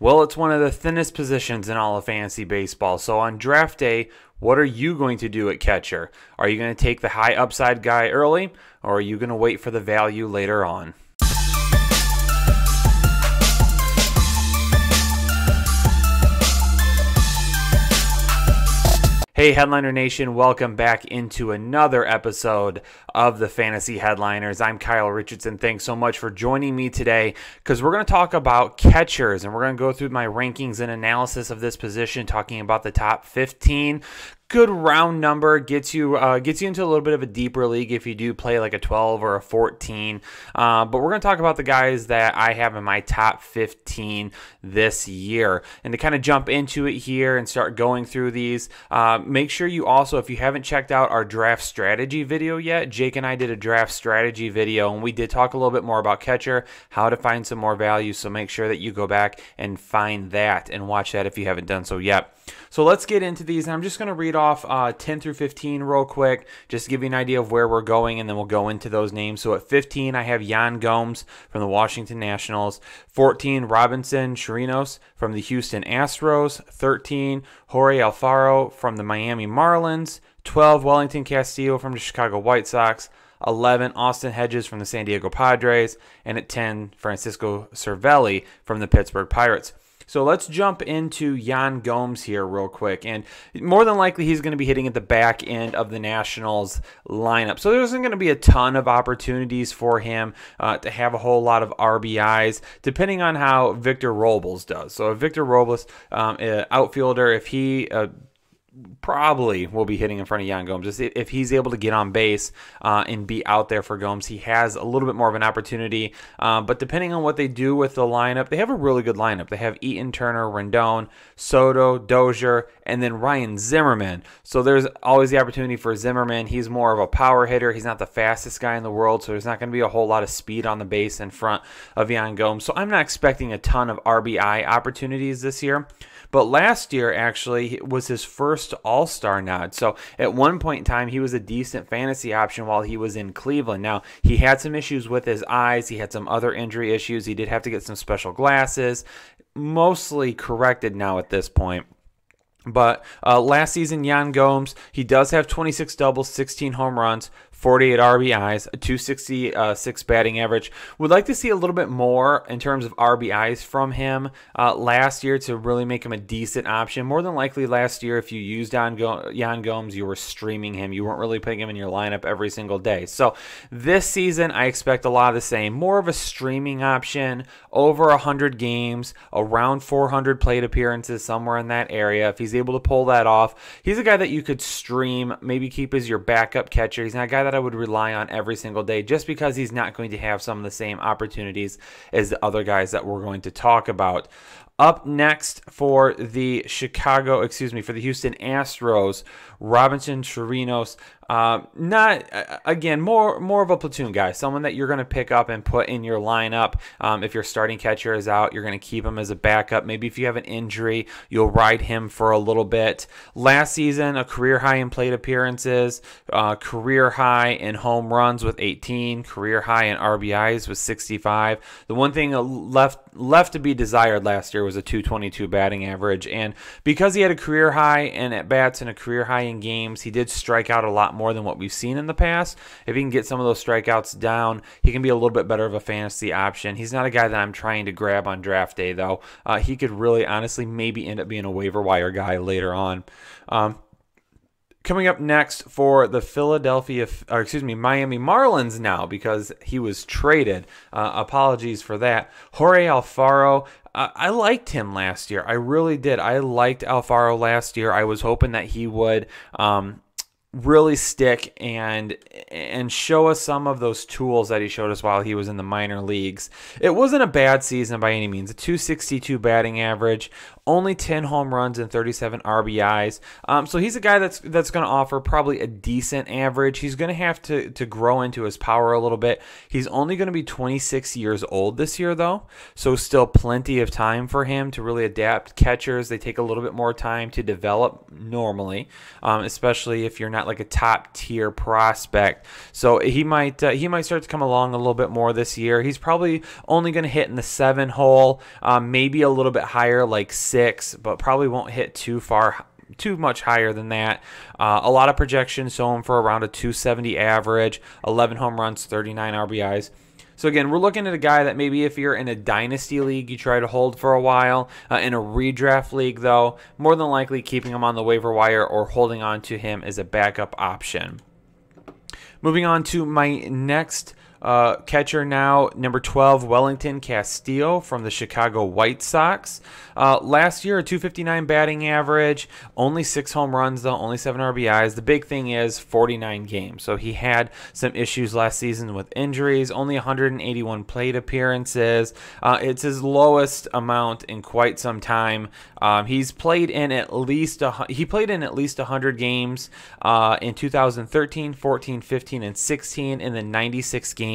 Well, it's one of the thinnest positions in all of fantasy baseball. So on draft day, what are you going to do at catcher? Are you going to take the high upside guy early, or are you going to wait for the value later on? Hey Headliner Nation, welcome back into another episode of the Fantasy Headliners. I'm Kyle Richardson. Thanks so much for joining me today because we're going to talk about catchers and we're going to go through my rankings and analysis of this position, talking about the top 15. Good round number, gets you into a little bit of a deeper league if you do play like a 12 or a 14. But we're going to talk about the guys that I have in my top 15 this year. And to kind of jump into it here and start going through these, make sure you also, if you haven't checked out our draft strategy video yet, Jake and I did a draft strategy video, and we did talk a little bit more about catcher, how to find some more value. So make sure that you go back and find that and watch that if you haven't done so yet. So let's get into these. And I'm just going to read off 10 through 15 real quick, just to give you an idea of where we're going, and then we'll go into those names. So at 15, I have Yan Gomes from the Washington Nationals. 14, Robinson Chirinos from the Houston Astros. 13, Jorge Alfaro from the Miami Marlins. 12, Wellington Castillo from the Chicago White Sox. 11, Austin Hedges from the San Diego Padres. And at 10, Francisco Cervelli from the Pittsburgh Pirates. So let's jump into Yan Gomes here real quick. And more than likely, he's going to be hitting at the back end of the Nationals lineup. So there isn't going to be a ton of opportunities for him to have a whole lot of RBIs, depending on how Victor Robles does. So if Victor Robles, outfielder, if he probably will be hitting in front of Yan Gomes. If he's able to get on base and be out there for Gomes, he has a little bit more of an opportunity. But depending on what they do with the lineup, they have a really good lineup. They have Eaton, Turner, Rendon, Soto, Dozier, and then Ryan Zimmerman. So there's always the opportunity for Zimmerman. He's more of a power hitter. He's not the fastest guy in the world, so there's not going to be a whole lot of speed on the base in front of Yan Gomes. So I'm not expecting a ton of RBI opportunities this year. But last year, actually, was his first All-Star nod. So at one point in time, he was a decent fantasy option while he was in Cleveland. Now, he had some issues with his eyes. He had some other injury issues. He did have to get some special glasses. Mostly corrected now at this point. But last season, Yan Gomes, he does have 26 doubles, 16 home runs, 48 RBIs, a 266 batting average. Would like to see a little bit more in terms of RBIs from him last year to really make him a decent option. More than likely last year, if you used Yan Gomes, you were streaming him. You weren't really putting him in your lineup every single day. So this season, I expect a lot of the same. More of a streaming option, over 100 games, around 400 plate appearances, somewhere in that area. If he's able to pull that off, he's a guy that you could stream, maybe keep as your backup catcher. He's not a guy that I would rely on every single day just because he's not going to have some of the same opportunities as the other guys that we're going to talk about. Up next for the for the Houston Astros, Robinson Chirinos. More of a platoon guy, someone that you're going to pick up and put in your lineup. If your starting catcher is out, you're going to keep him as a backup. Maybe if you have an injury, you'll ride him for a little bit. Last season, a career high in plate appearances, career high in home runs with 18, career high in RBIs with 65. The one thing left to be desired last year was a 222 batting average, and because he had a career high in at-bats and a career high in games, he did strike out a lot more than what we've seen in the past. If he can get some of those strikeouts down, he can be a little bit better of a fantasy option. He's not a guy that I'm trying to grab on draft day, though. He could really, honestly, maybe end up being a waiver wire guy later on. Coming up next for the Miami Marlins now, because he was traded. Apologies for that. Jorge Alfaro. I liked him last year. I really did. I liked Alfaro last year. I was hoping that he would really stick and show us some of those tools that he showed us while he was in the minor leagues. It wasn't a bad season by any means. A 262 batting average, only 10 home runs and 37 RBIs. So he's a guy that's going to offer probably a decent average. He's going to have to grow into his power a little bit. He's only going to be 26 years old this year, though, so still plenty of time for him to really adapt. Catchers, they take a little bit more time to develop normally, especially if you're not not like a top tier prospect. So he might start to come along a little bit more this year. He's probably only going to hit in the 7 hole, maybe a little bit higher, like 6, but probably won't hit too much higher than that. A lot of projections show him for around a 270 average, 11 home runs, 39 RBIs. So again, we're looking at a guy that maybe if you're in a dynasty league, you try to hold for a while. In a redraft league, though, more than likely keeping him on the waiver wire or holding on to him as a backup option. Moving on to my next catcher now, number 12, Wellington Castillo from the Chicago White Sox. Last year, a 259 batting average, only 6 home runs, though, only 7 RBIs. The big thing is 49 games. So he had some issues last season with injuries, only 181 plate appearances. It's his lowest amount in quite some time. He's played in at least 100 games in 2013, 14, 15, and 16 in the 96 games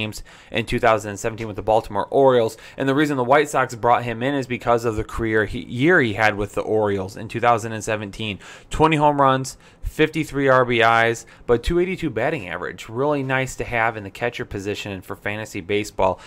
in 2017 with the Baltimore Orioles. And the reason the White Sox brought him in is because of the career year he had with the Orioles in 2017. 20 home runs, 53 RBIs, but 282 batting average. Really nice to have in the catcher position for fantasy baseball.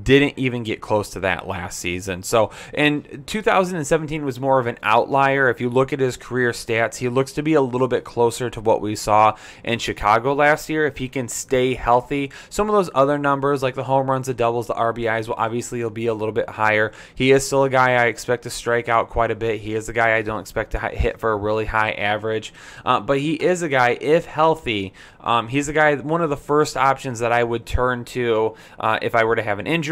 Didn't even get close to that last season. So, and 2017 was more of an outlier. If you look at his career stats, he looks to be a little bit closer to what we saw in Chicago last year. If he can stay healthy, some of those other numbers like the home runs, the doubles, the RBIs will obviously be a little bit higher. He is still a guy I expect to strike out quite a bit. He is a guy I don't expect to hit for a really high average. But he is a guy, if healthy, he's a guy, one of the first options that I would turn to if I were to have an injury,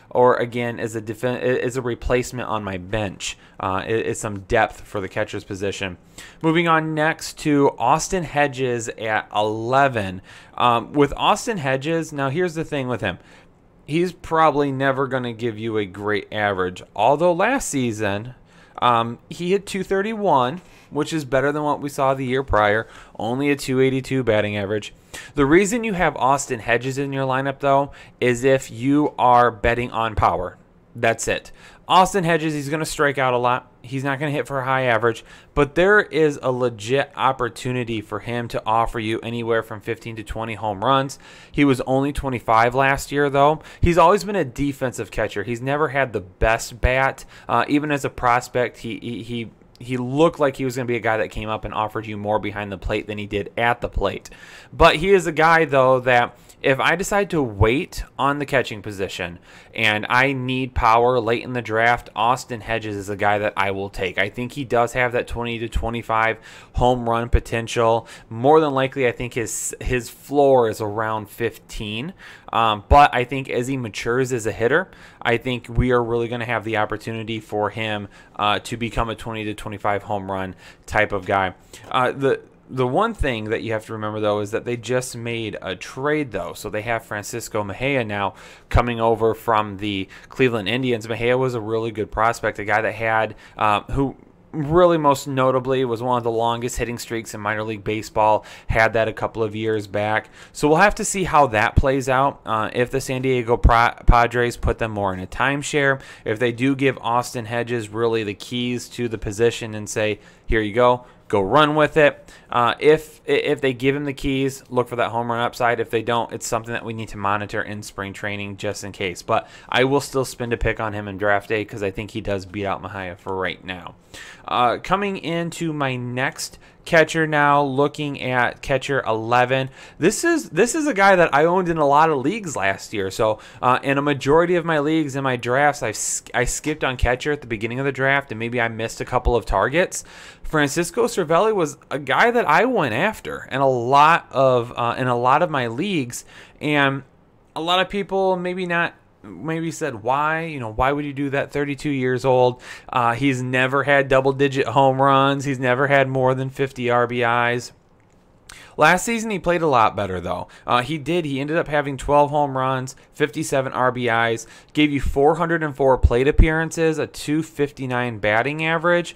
or again as a replacement on my bench. It's some depth for the catcher's position. Moving on next to Austin Hedges at 11. With Austin Hedges, now here's the thing with him. He's probably never going to give you a great average. Although last season, he hit 231, which is better than what we saw the year prior. Only a 282 batting average. The reason you have Austin Hedges in your lineup, though, is if you are betting on power. That's it. Austin Hedges, he's going to strike out a lot. He's not going to hit for a high average, but there is a legit opportunity for him to offer you anywhere from 15 to 20 home runs. He was only 25 last year, though. He's always been a defensive catcher. He's never had the best bat. Even as a prospect, he looked like he was going to be a guy that came up and offered you more behind the plate than he did at the plate. But he is a guy, though, that if I decide to wait on the catching position and I need power late in the draft, Austin Hedges is a guy that I will take. I think he does have that 20 to 25 home run potential. More than likely, I think his floor is around 15. But I think as he matures as a hitter, I think we are really going to have the opportunity for him to become a 20 to 25 home run type of guy. The one thing that you have to remember, though, is that they just made a trade, though. So they have Francisco Mejia now coming over from the Cleveland Indians. Mejia was a really good prospect, a guy that had who really most notably was one of the longest hitting streaks in minor league baseball, had that a couple of years back. So we'll have to see how that plays out. If the San Diego Padres put them more in a timeshare, if they do give Austin Hedges really the keys to the position and say, here you go run with it. If they give him the keys, look for that home run upside. If they don't, it's something that we need to monitor in spring training just in case. But I will still spend a pick on him in draft day because I think he does beat out Mejia for right now. Coming into my next catcher now, looking at catcher 11. This is a guy that I owned in a lot of leagues last year. So in a majority of my leagues, in my drafts, I skipped on catcher at the beginning of the draft, and maybe I missed a couple of targets. Francisco Cervelli was a guy that I went after in a lot of my leagues, and a lot of people maybe said, why would you do that? 32 years old. He's never had double-digit home runs. He's never had more than 50 RBIs. Last season, he played a lot better, though. He ended up having 12 home runs, 57 RBIs, gave you 404 plate appearances, a 259 batting average.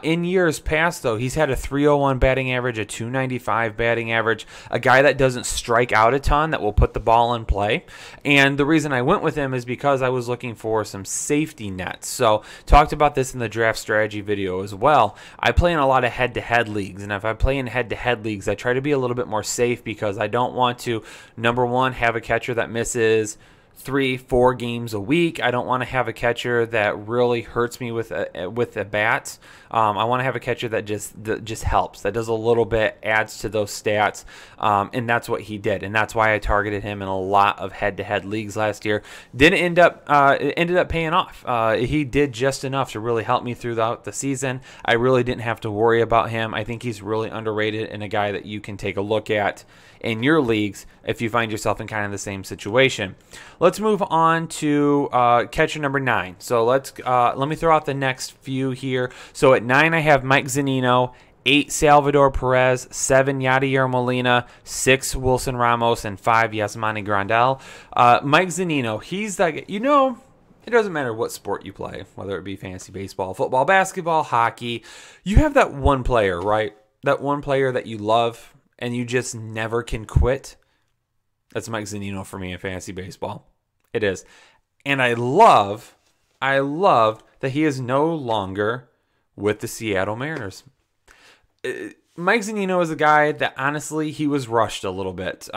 In years past, though, he's had a 301 batting average, a 295 batting average, a guy that doesn't strike out a ton, that will put the ball in play. And the reason I went with him is because I was looking for some safety nets. So, talked about this in the draft strategy video as well. I play in a lot of head-to-head leagues, and if I play in head-to-head leagues, I try to be a little bit more safe because I don't want to, number one, have a catcher that misses 3-4 games a week. I don't want to have a catcher that really hurts me with a bat. I want to have a catcher that just helps, that does a little bit, adds to those stats, and that's what he did, and that's why I targeted him in a lot of head-to-head leagues last year. It ended up paying off. He did just enough to really help me throughout the season. I really didn't have to worry about him. I think he's really underrated and a guy that you can take a look at in your leagues if you find yourself in kind of the same situation. Let's move on to catcher number 9. So let me throw out the next few here. So at 9 I have Mike Zunino, 8 Salvador Perez, 7 Yadier Molina, 6 Wilson Ramos, and 5 Yasmani Grandal. Mike Zunino, he's like, it doesn't matter what sport you play, whether it be fantasy baseball, football, basketball, hockey. You have that one player, right? That one player that you love and you just never can quit. That's Mike Zunino for me in fantasy baseball. It is. And I love that he is no longer with the Seattle Mariners. Mike Zunino is a guy that, honestly, he was rushed a little bit.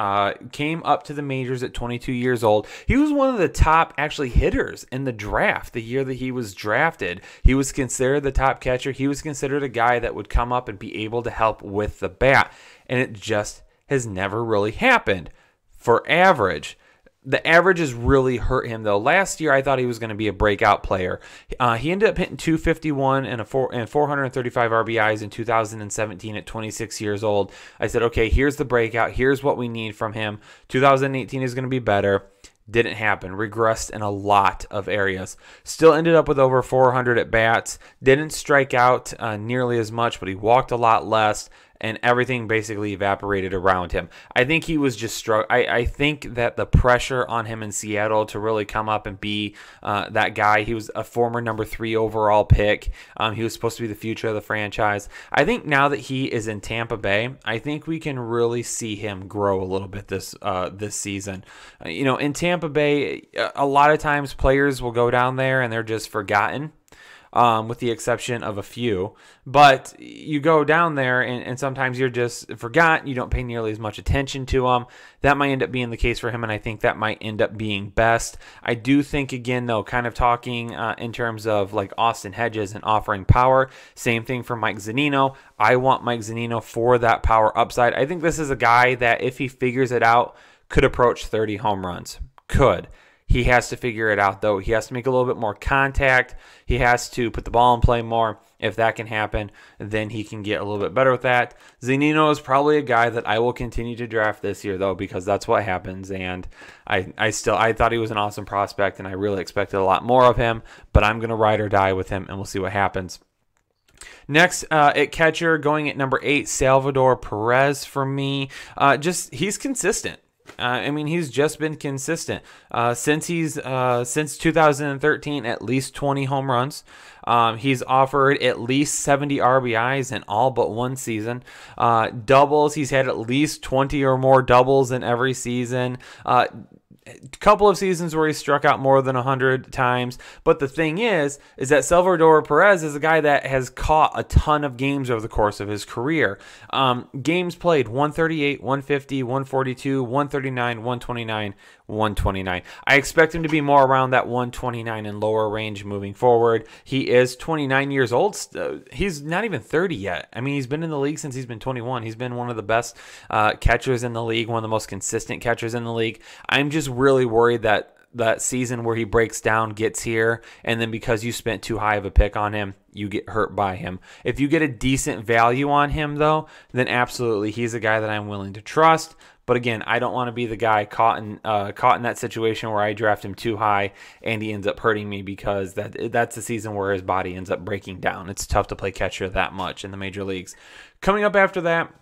Came up to the majors at 22 years old. He was one of the top, actually, hitters in the draft the year that he was drafted. He was considered the top catcher. He was considered a guy that would come up and be able to help with the bat. And it just has never really happened. For average, the average has really hurt him, though. Last year, I thought he was going to be a breakout player. He ended up hitting 251 and 435 RBIs in 2017 at 26 years old. I said, okay, here's the breakout. Here's what we need from him. 2018 is going to be better. Didn't happen. Regressed in a lot of areas. Still ended up with over 400 at bats. Didn't strike out nearly as much, but he walked a lot less. And everything basically evaporated around him. I think he was just struck. I think that the pressure on him in Seattle to really come up and be that guy. He was a former number 3 overall pick. He was supposed to be the future of the franchise. I think now that he is in Tampa Bay, I think we can really see him grow a little bit this season. In Tampa Bay, a lot of times players will go down there and they're just forgotten. With the exception of a few. But you go down there and sometimes you're just forgotten. You don't pay nearly as much attention to them. That might end up being the case for him, and I think that might end up being best. I do think, again, though, kind of talking in terms of like Austin Hedges and offering power. Same thing for Mike Zunino. I want Mike Zunino for that power upside. I think this is a guy that, if he figures it out, could approach 30 home runs. Could. He has to figure it out, though. He has to make a little bit more contact. He has to put the ball in play more. If that can happen, then he can get a little bit better with that. Zunino is probably a guy that I will continue to draft this year, though, because that's what happens. And I thought he was an awesome prospect, and I really expected a lot more of him. But I'm going to ride or die with him, and we'll see what happens. Next, at catcher, going at number 8, Salvador Perez for me. He's consistent. He's just been consistent since 2013. At least 20 home runs. He's offered at least 70 RBIs in all but one season. Doubles, he's had at least 20 or more doubles in every season. Couple of seasons where he struck out more than 100 times. But the thing is that Salvador Perez is a guy that has caught a ton of games over the course of his career. Games played: 138, 150, 142, 139, 129, 129. I expect him to be more around that 129 and lower range moving forward. He is 29 years old. He's not even 30 yet. He's been in the league since he's been 21. He's been one of the best catchers in the league, one of the most consistent catchers in the league. I'm just really worried that season where he breaks down gets here, and then because you spent too high of a pick on him, you get hurt by him. If you get a decent value on him, though, then absolutely he's a guy that I'm willing to trust. But again, I don't want to be the guy caught in that situation where I draft him too high and he ends up hurting me, because that's the season where his body ends up breaking down. It's tough to play catcher that much in the major leagues. Coming up after that,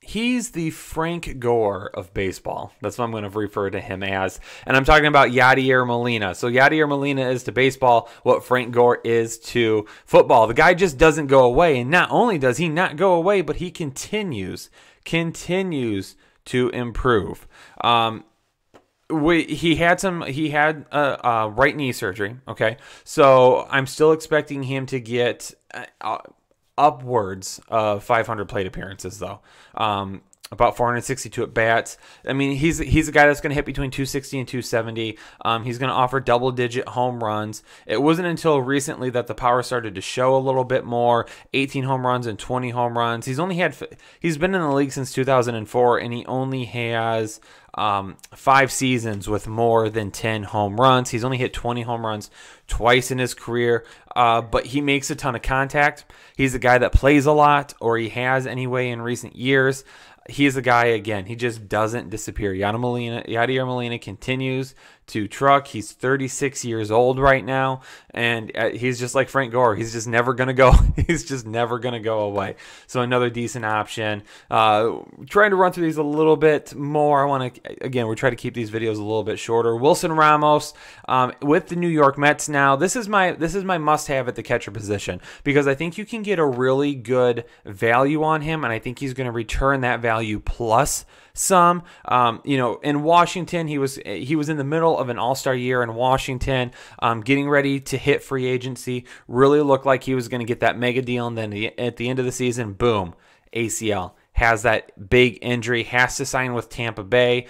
he's the Frank Gore of baseball. That's what I'm going to refer to him as. And I'm talking about Yadier Molina. So Yadier Molina is to baseball what Frank Gore is to football. The guy just doesn't go away. And not only does he not go away, but he continues to improve. He had right knee surgery. Okay. So I'm still expecting him to get upwards of 500 plate appearances, though. about 462 at bats. I mean, he's a guy that's going to hit between 260 and 270. He's going to offer double-digit home runs. It wasn't until recently that the power started to show a little bit more. 18 home runs and 20 home runs. He's been in the league since 2004, and he only has 5 seasons with more than 10 home runs. He's only hit 20 home runs twice in his career, but he makes a ton of contact. He's a guy that plays a lot, or he has anyway in recent years. He's a guy, again, he just doesn't disappear. Yadier Molina continues to truck. He's 36 years old right now, and he's just like Frank Gore. He's just never going to go. He's just never going to go away. So another decent option. Trying to run through these a little bit more. We're trying to keep these videos a little bit shorter. Wilson Ramos with the New York Mets now. This is my must-have at the catcher position, because I think you can get a really good value on him, and I think he's going to return that value plus some. In Washington, he was in the middle of an all-star year in Washington, getting ready to hit free agency. Really looked like he was going to get that mega deal, and then at the end of the season, boom, ACL. Has that big injury, has to sign with Tampa Bay.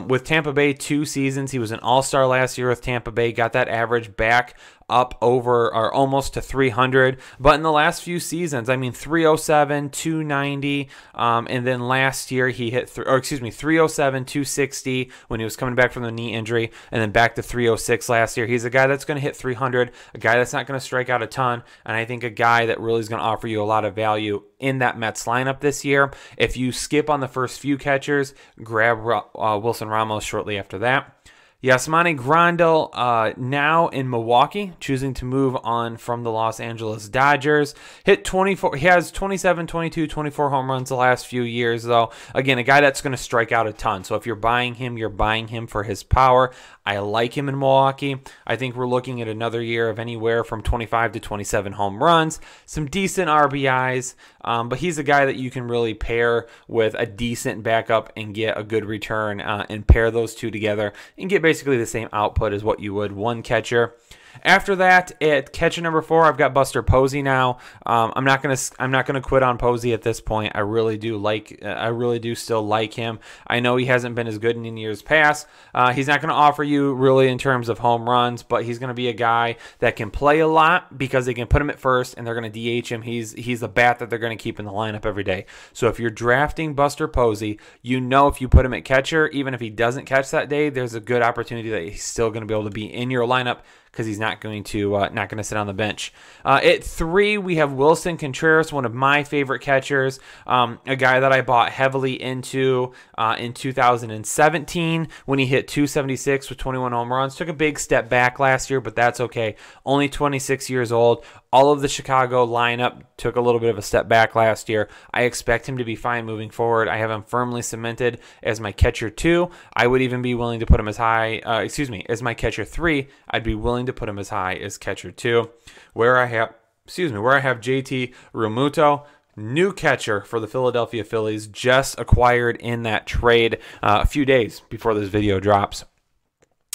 With Tampa Bay, 2 seasons. He was an all-star last year with Tampa Bay, got that average back up over or almost to 300. But in the last few seasons, 307, 290, and then last year he hit 307, 260 when he was coming back from the knee injury, and then back to 306 last year. He's a guy that's going to hit 300, a guy that's not going to strike out a ton, and I think a guy that really is going to offer you a lot of value in that Mets lineup this year. If you skip on the first few catchers, grab Wilson Ramos shortly after that. Yasmani Grandal now in Milwaukee, choosing to move on from the Los Angeles Dodgers. Hit 24. He has 27, 22, 24 home runs the last few years, though. Again, a guy that's going to strike out a ton. So if you're buying him for his power. I like him in Milwaukee. I think we're looking at another year of anywhere from 25 to 27 home runs, some decent RBIs, but he's a guy that you can really pair with a decent backup and get a good return, and pair those two together and get basically the same output as what you would one catcher. After that, at catcher number 4, I've got Buster Posey now. I'm not gonna quit on Posey at this point. I really do still like him. I know he hasn't been as good in years past. He's not gonna offer you really in terms of home runs, but he's gonna be a guy that can play a lot because they can put him at first and they're gonna DH him. He's a bat that they're gonna keep in the lineup every day. So if you're drafting Buster Posey, if you put him at catcher, even if he doesn't catch that day, there's a good opportunity that he's still gonna be able to be in your lineup, because he's not going to sit on the bench. At 3, we have Wellington Contreres, one of my favorite catchers, a guy that I bought heavily into in 2017 when he hit 276 with 21 home runs. Took a big step back last year, but that's okay. Only 26 years old. All of the Chicago lineup took a little bit of a step back last year. I expect him to be fine moving forward. I have him firmly cemented as my catcher 2. I would even be willing to put him as high, as my catcher 3. I'd be willing to put him as high as catcher 2. Where I have JT Realmuto, new catcher for the Philadelphia Phillies, just acquired in that trade a few days before this video drops.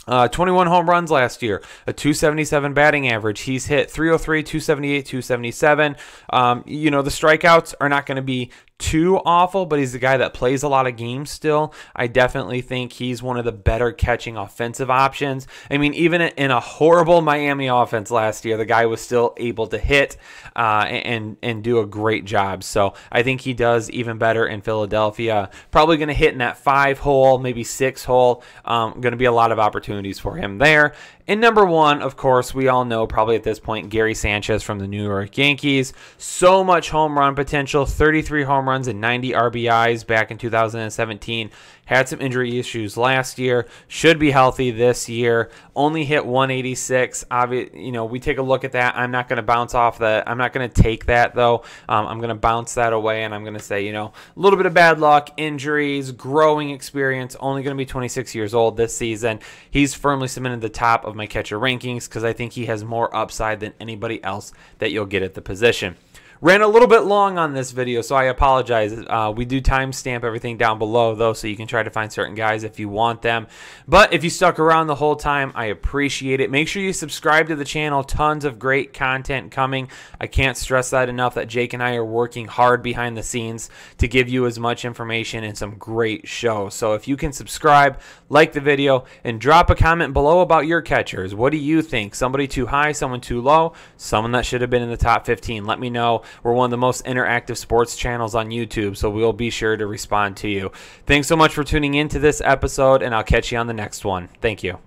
21 home runs last year, a 277 batting average. He's hit 303, 278, 277. The strikeouts are not going to be too awful, but he's the guy that plays a lot of games still. I definitely think he's one of the better catching offensive options. Even in a horrible Miami offense last year, the guy was still able to hit and do a great job. So I think he does even better in Philadelphia. Probably going to hit in that 5 hole, maybe 6 hole. Going to be a lot of opportunities for him there. And number 1, of course, we all know probably at this point, Gary Sanchez from the New York Yankees. So much home run potential, 33 home runs and 90 RBIs back in 2017. Had some injury issues last year. Should be healthy this year. Only hit 186. We take a look at that. I'm not going to bounce off that. I'm not going to take that, though. I'm going to bounce that away, and I'm going to say, a little bit of bad luck, injuries, growing experience. Only going to be 26 years old this season. He's firmly cemented the top of my catcher rankings because I think he has more upside than anybody else that you'll get at the position. Ran a little bit long on this video, so I apologize. We do timestamp everything down below, though, so you can try to find certain guys if you want them. But if you stuck around the whole time, I appreciate it. Make sure you subscribe to the channel. Tons of great content coming. I can't stress that enough, that Jake and I are working hard behind the scenes to give you as much information and some great shows. So if you can subscribe, like the video, and drop a comment below about your catchers. What do you think? Somebody too high, someone too low, someone that should have been in the top 15? Let me know. We're one of the most interactive sports channels on YouTube, so we'll be sure to respond to you. Thanks so much for tuning in to this episode, and I'll catch you on the next one. Thank you.